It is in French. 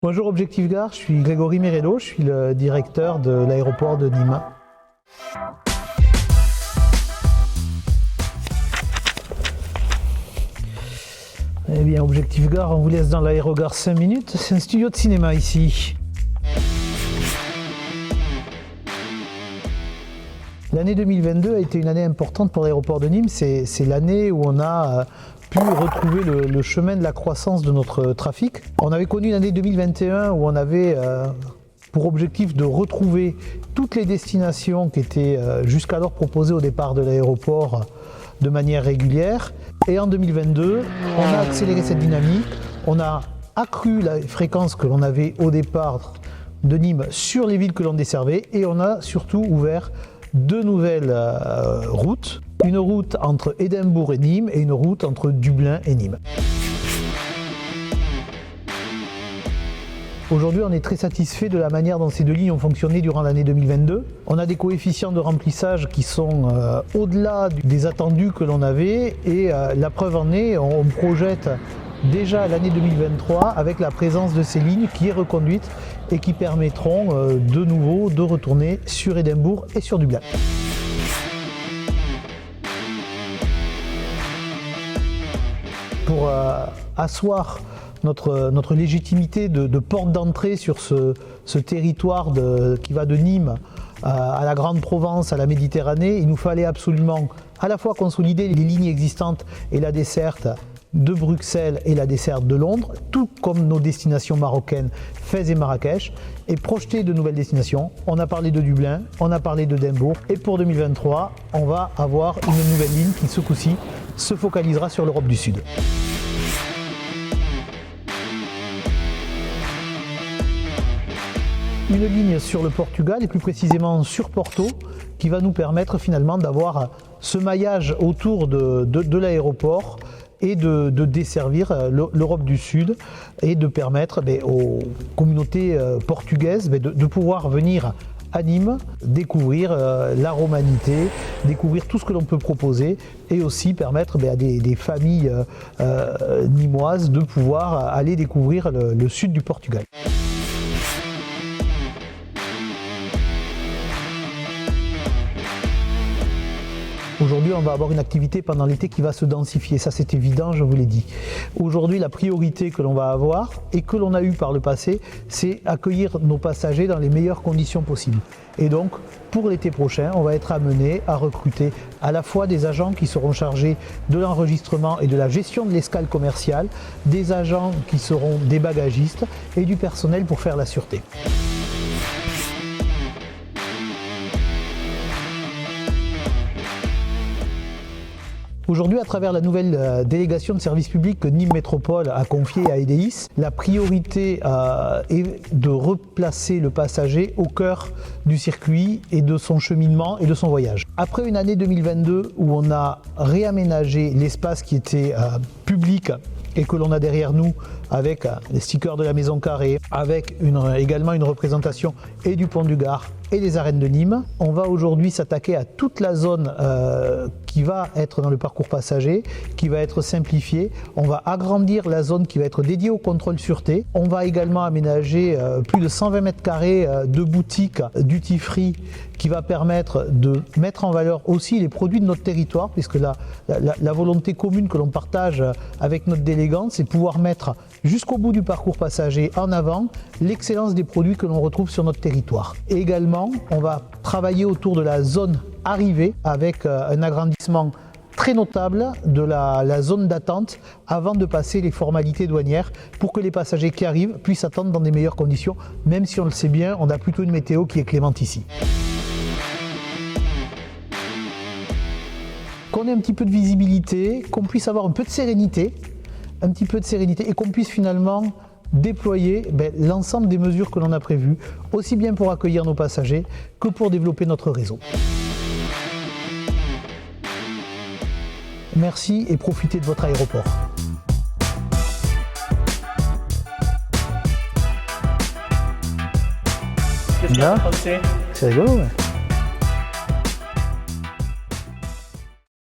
Bonjour Objectif Gare, je suis Grégory Merello, je suis le directeur de l'aéroport de Nîmes. Eh bien, Objectif Gare, on vous laisse dans l'aérogare 5 minutes. C'est un studio de cinéma ici. L'année 2022 a été une année importante pour l'aéroport de Nîmes. C'est l'année où on a pu retrouver le chemin de la croissance de notre trafic. On avait connu l'année 2021 où on avait pour objectif de retrouver toutes les destinations qui étaient jusqu'alors proposées au départ de l'aéroport de manière régulière. Et en 2022, on a accéléré cette dynamique, on a accru la fréquence que l'on avait au départ de Nîmes sur les villes que l'on desservait et on a surtout ouvert deux nouvelles routes. Une route entre Édimbourg et Nîmes et une route entre Dublin et Nîmes. Aujourd'hui, on est très satisfait de la manière dont ces deux lignes ont fonctionné durant l'année 2022. On a des coefficients de remplissage qui sont au-delà des attendus que l'on avait et la preuve en est, on projette déjà l'année 2023 avec la présence de ces lignes qui est reconduite et qui permettront de nouveau de retourner sur Édimbourg et sur Dublin. Pour asseoir notre légitimité de porte d'entrée sur ce territoire qui va de Nîmes à la Grande Provence, à la Méditerranée, il nous fallait absolument à la fois consolider les lignes existantes et la desserte de Bruxelles et la desserte de Londres, tout comme nos destinations marocaines Fès et Marrakech, et projeter de nouvelles destinations. On a parlé de Dublin, on a parlé d'Édimbourg, et pour 2023, on va avoir une nouvelle ligne qui, ce coup-ci, se focalisera sur l'Europe du Sud. Une ligne sur le Portugal et plus précisément sur Porto qui va nous permettre finalement d'avoir ce maillage autour de l'aéroport et de desservir l'Europe du Sud et de permettre aux communautés portugaises de pouvoir venir à Nîmes, découvrir la romanité, découvrir tout ce que l'on peut proposer et aussi permettre à des familles nîmoises de pouvoir aller découvrir le sud du Portugal. Aujourd'hui, on va avoir une activité pendant l'été qui va se densifier, ça c'est évident, je vous l'ai dit. Aujourd'hui, la priorité que l'on va avoir et que l'on a eu par le passé, c'est accueillir nos passagers dans les meilleures conditions possibles. Et donc, pour l'été prochain, on va être amené à recruter à la fois des agents qui seront chargés de l'enregistrement et de la gestion de l'escale commerciale, des agents qui seront des bagagistes et du personnel pour faire la sûreté. Aujourd'hui, à travers la nouvelle délégation de service public que Nîmes Métropole a confiée à EDIS, la priorité est de replacer le passager au cœur du circuit et de son cheminement et de son voyage. Après une année 2022 où on a réaménagé l'espace qui était public et que l'on a derrière nous avec les stickers de la Maison Carrée, avec également une représentation et du pont du Gard et des arènes de Nîmes. On va aujourd'hui s'attaquer à toute la zone qui va être dans le parcours passager, qui va être simplifiée. On va agrandir la zone qui va être dédiée au contrôle sûreté. On va également aménager plus de 120 mètres carrés de boutiques duty free qui va permettre de mettre en valeur aussi les produits de notre territoire, puisque la volonté commune que l'on partage avec notre délégante, c'est pouvoir mettre jusqu'au bout du parcours passager en avant l'excellence des produits que l'on retrouve sur notre territoire. Et également, on va travailler autour de la zone arrivée avec un agrandissement très notable de la zone d'attente avant de passer les formalités douanières pour que les passagers qui arrivent puissent attendre dans des meilleures conditions, même si on le sait bien, on a plutôt une météo qui est clémente ici. Qu'on ait un petit peu de visibilité, qu'on puisse avoir un peu de sérénité, et qu'on puisse finalement déployer l'ensemble des mesures que l'on a prévues, aussi bien pour accueillir nos passagers que pour développer notre réseau. Merci et profitez de votre aéroport. Qu'est-ce que tu as pensé ? C'est rigolo, ouais.